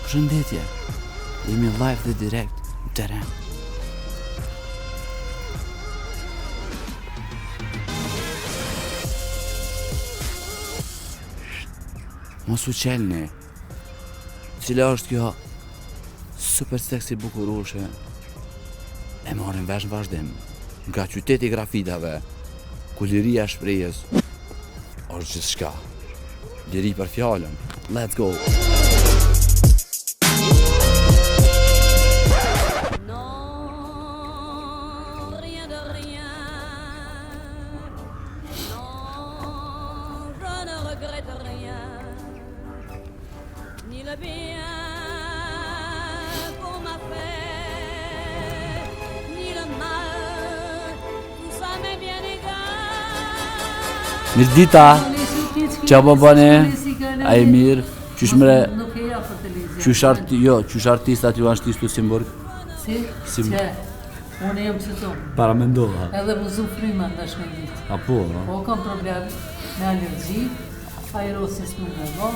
Përshëndetje. Jemi live dhe direkt në teren. Mos u qelni. Cila është kjo super seksi bukurushe? E marrin vesh në vazhdim. Nga qyteti grafitave, ku liria e shprehjes është gjithçka. Liri për fjalën. Let's go. Mirë dita, qa po bëni, a e mirë, qysh mre, qysh artistat ju artistu Simburg? Si? Që? Unë jam që tonë. Para me ndoha. Edhe më zu frima në dashme ditë. A po, no? Po, kam problem me alergji, aerosis më në bo.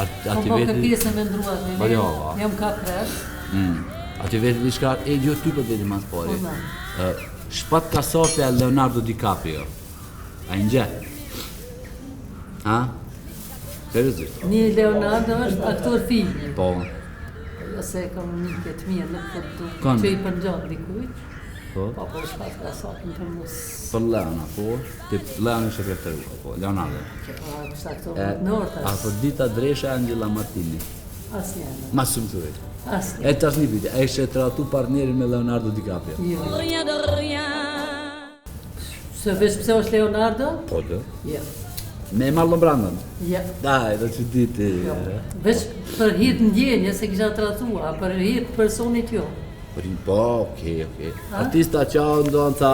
Ati Po veti... kërkese me ndruat me Po jo, ne, jam ka kres. Ati veti di shka, jo ty për veti mas pori. Shpat kasopja Leonardo DiCaprio. A i nxet? A? Seriozisht? Një Leonardo është aktor filmi. Po. Ose kam një këtë mirë, nuk po të Kanë? që i përgjatë dikujt. Po. Po shpat kasopin për mus. Për Leona, po. Tip Leona shekretarua, po. Leonardo. Kështë aktor në ortas. Afrodita Dresha Angela Martini. Asnjëna. Ma shumë të vetë. Asnjëna. E tash një pyetje, a ishe tratu partnerin me Leonardo DiCaprio? Jo. Se vesh pse është Leonardo? Po të. Jo. Me Marlon Brandon? Jo. Daj, do që diti. Veç për hir të ndjenje se kisha tratua, për hir të personit jo. Po, okej. Artista qau ndonë ta...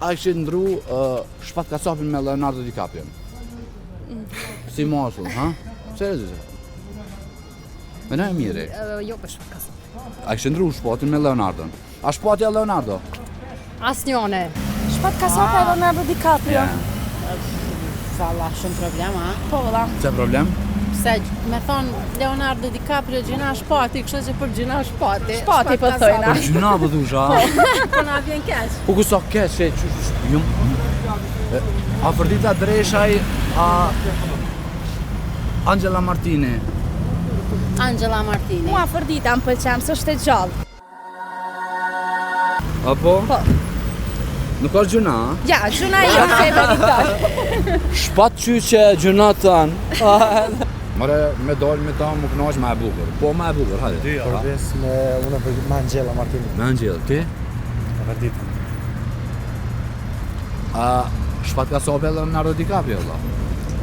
A ishe ndru shpat kasopin me Leonardo DiCaprio? Si moshul, ha? Seriozisht? Me në e mire? Jo për shpat kasopin. A ishe ndru shpatin me Leonardo? A shpatja Leonardo? Asnjone. Shpat kasopin e Leonardo DiCaprio. Valla, shumë problem, a? Po, valla. Ce problem? Se me thonë Leonardo DiCaprio gjina shpati, kështë që për gjina shpati. Shpati po thojna. Për gjuna për dusha? Po na vjen keq. Po këso keq, Afrodita Dreshaj, Angela Martini. Angela Martini. Mua Afrodita më pëlqem, së është e gjallë. Apo? Po. Nuk është gjuna, a? Ja, gjuna jo, se e veritar. Shpat qyqe gjuna tanë. More, me dollë me ta më kënaqë ma e bukur. Po, ma e bukur, hajde. Përves me Angela Martini. Me Angela, ti? Afrodita. Shpat ka sope Leonardo DiCaprio, la?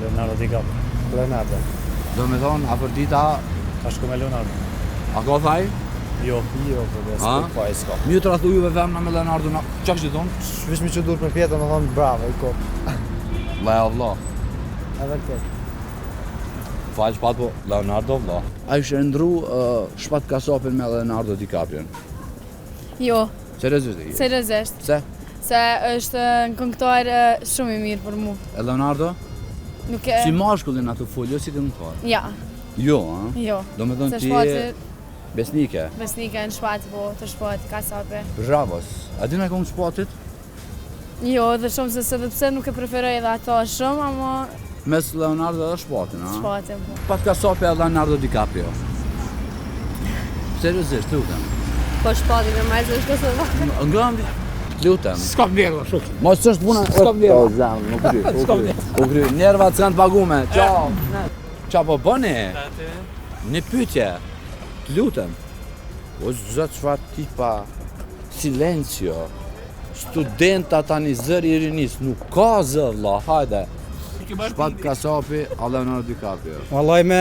Leonardo DiCaprio. Leonardo. Do me thonë, Afrodita... Ka shku me Leonardo. A ka thaj? Jo, përves, pa e s'ka. Mi të rathu juve femna me Leonardo, qa kështë thonë? Vish mi që dur për pjetën, me thonë bravo, i kop. La e Allah. E vërtet. Falë shpat po, Leonardo, vla. A ishe ndru shpat kasopin me Leonardo DiCaprio? Jo, Seriozisht? seriozisht. Se? Se është në këngëtar shumë i mirë për mu. E Leonardo? Nuk e... Si mashkullin atë full, jo si të mëtuar? Ja, Jo, a? jo. Do me thonë Se ti shpati, besnike. besnike në shpati, po, të shpati, kasape. Bravos. A dina e këngë shpatit? Jo, dhe shumë se dhe pse nuk e preferoj edhe ato shumë, ama Mes Leonardo dhe shpatin, a? shpati, po. Pat kasope e Leonardo DiCaprio. Seriozisht, lutem. Po shpati me majzë është Kosova. Nga mbi... Lutem. S'ka vlerë, shumë. Mos është puna... S'ka vlerë. O, zemë, u kry. Nervat s'kanë të pagume. Qao. Qa po bëni? Një pytje. Lutem. O, zëtë çfarë tipa... Silencio. Studenta tani zëri i rinis. Nuk ka zë, vlla, hajde. Shpat kasapi a Leonardo DiCaprio. Wallaj me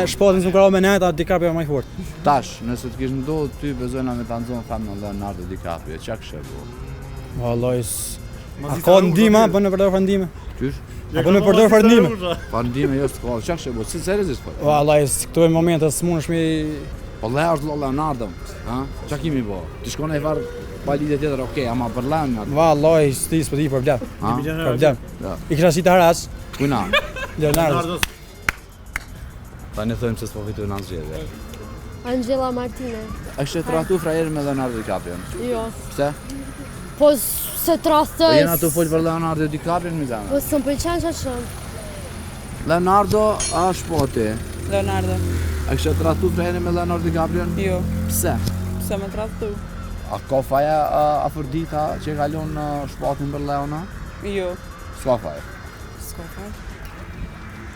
shpatin s'm kërao me nejt, a DiCaprio më i fort. Tash, nëse të kish ndodhur ty bezojna me ta nxon famën Leonardo DiCaprio, çka kishe bërë? Wallaj, a ka ndihmë, bën në përdor ndihmë? Qysh? Apo në përdor ndihmë? Pa ndihmë jo s'ka, çka kishe bërë? Si seriozisht po? Wallaj, këto momente s'mundesh me Po është Leonardo, ha? Qa kemi bo? Ti shkon e varë pa lidhje tjetër, okej, ama për Leonardo. Vallahi, s'di s'po di problem. Ha? Problem. Ja. I kisha si të haras, Kujna? Leonardo. Tani thojmë se s'po fitu në zgjedhje. Angela Martine. Është trahtu frajerë me Leonardo DiCaprio. Jo. Pse? Po se Po trahtojës. jena tu folë për Leonardo DiCaprio në mizana. Po së më pëlqen që shumë. Leonardo është po ti. Leonardo. A kështë trahtu frajerë me Leonardo DiCaprio? Jo, Pse? pse me tradhtu? A ka faja afërdita që kalon në shpatin për Leona? Jo, S'ka faja. s'ka faj.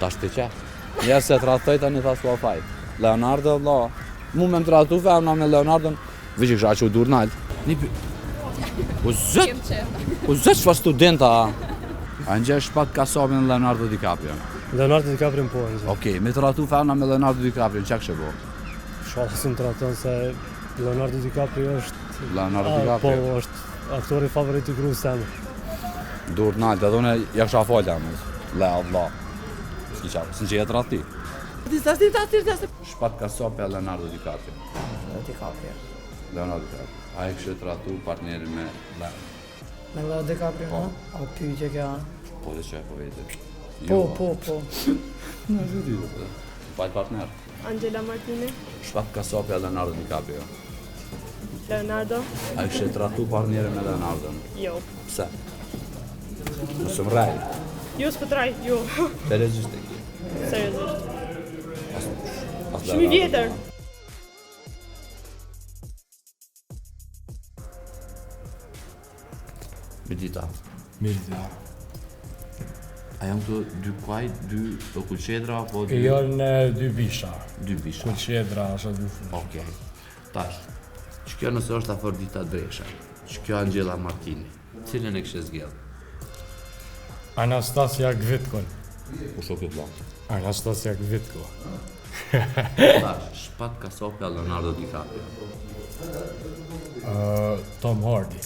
Ta shtë që? Njerë se trahtoj tani tha s'ka faj. Leonardo, la. Mu me më trahtu femna me Leonardo, vi që kësha që u dur nalt. Një py... U zët që fa studenta. A në gjesh shpat kasabin Leonardo DiCaprio. Leonardo DiCaprio po, nëzë. Okej, me trahtu femna me Leonardo DiCaprio, që kështë bo? Shfaqë si më traton se Leonardo DiCaprio është... Leonardo Po, DiCaprio. është aktori favorit i krus temë. Dur nalt, edhe une ja kësha falja me. Le, Allah. S'ki qa, s'në që jetë trahti. Shpat kasabja Leonardo DiCaprio. Leonardo DiCaprio. A e kështë trahtu partnerin me Leo. Me Leo DiCaprio, Po. no? O pyetje kjo. Po dhe që e po vete. Po. Në zhudi dhe. Fajt partner. Angela Martine. Shpat kasapja Leonardo DiCaprio. Leonardo. A e kështë trahtu partnerin me Leonardo. Jo. Pse? Nësë më rej. Jo s'pëtraj, jo. Seriozisht e ki. Seriozisht. Pas Shumë i vjetër. Medita. Mirë, A jam të dy kuaj, dy kuqedra, apo dy... janë dy bisha. Dy bisha. Kuqedra, asha dy funë. Okej. Tash, që kjo nëse është Afrodita Dresha, që kjo Angela Martini, cilën e kështë zgjedhë? Anastasia Gvitkon. U shok këtë lanë. Anastasia Gvitko. Tash, shpat kasapja Leonardo DiCaprio. Tom Hardy.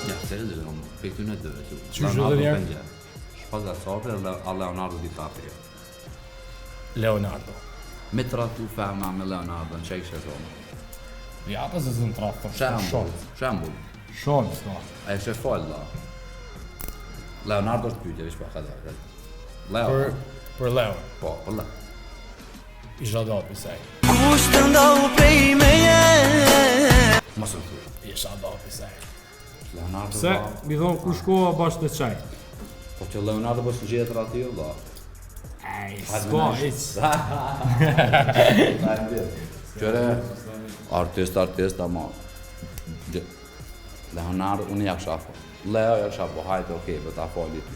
Ja, seriozisht, pe këty në dëve. Qysh edhe njerë? Shpat kasapja Leonardo DiCaprio. Leonardo. Me trahtu femna me Leonardo, që e kështë e thonë? Ja, pa se zë në trahtë. Shembull. Shumë, s'ka. A e kështë e falë, la. Leonardo është pyetje, veç pa ka Leo. Për Leo. Po, për Leo. Isha do për sej. Kush të ndohu prej meje? Mos e thuj. Isha do për sej. Leonardo Se, ba. mi thonë ku shkova bashkë të qaj. Po që Leonardo po së gjetë trahti, la. Ej, s'ka, iq. Qëre, artist, ama... Leonardo, unë ja kësha po. Leo ja kësha po, hajtë, okej, për ta fali ty.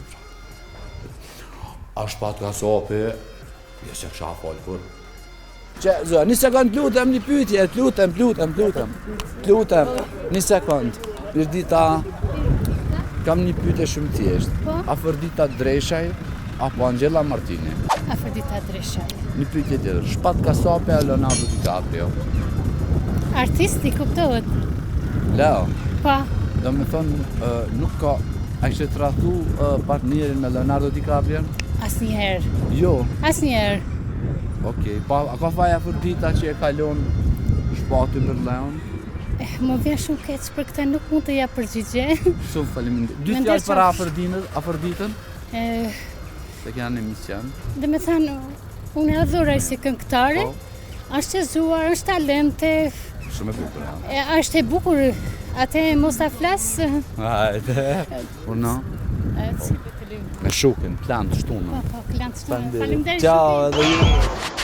A shpat ka sopi, jesë ja kësha fali, kur. Që, zë, një sekund lutem një pyetje, lutem, një sekund. Përdita, kam një pyetje shumë thjeshtë. Afrodita Dreshaj, apo Angela Martini? Afrodita Dreshaj. Një pyetje tjetër, shpat kasapja Leonardo DiCaprio. Artisti kuptohet. Leo, Pa. do me thonë, nuk ka, a kështë trahtu partnerin me Leonardo DiCaprio? Asnjëherë. Jo, Asnjëherë. okej, pa, a ka faja Afrodita që e kalon shpati për Leon? Më vjen shumë keq për këtë, nuk mund të jap përgjigje. Shumë faleminderit. Dy Mendoj fjalë për që- Afroditën, E, se kena në emision. Dhe me thënë, unë e adhuroj si këngëtare, është e zuar, është talente, Shumë e bukur, ha. është e bukur, atë mos ta flas. Hajde, por no, Si vetë lëm. me shukën, plan të shtunë. Po, klant. Faleminderit. Ciao, edhe ju.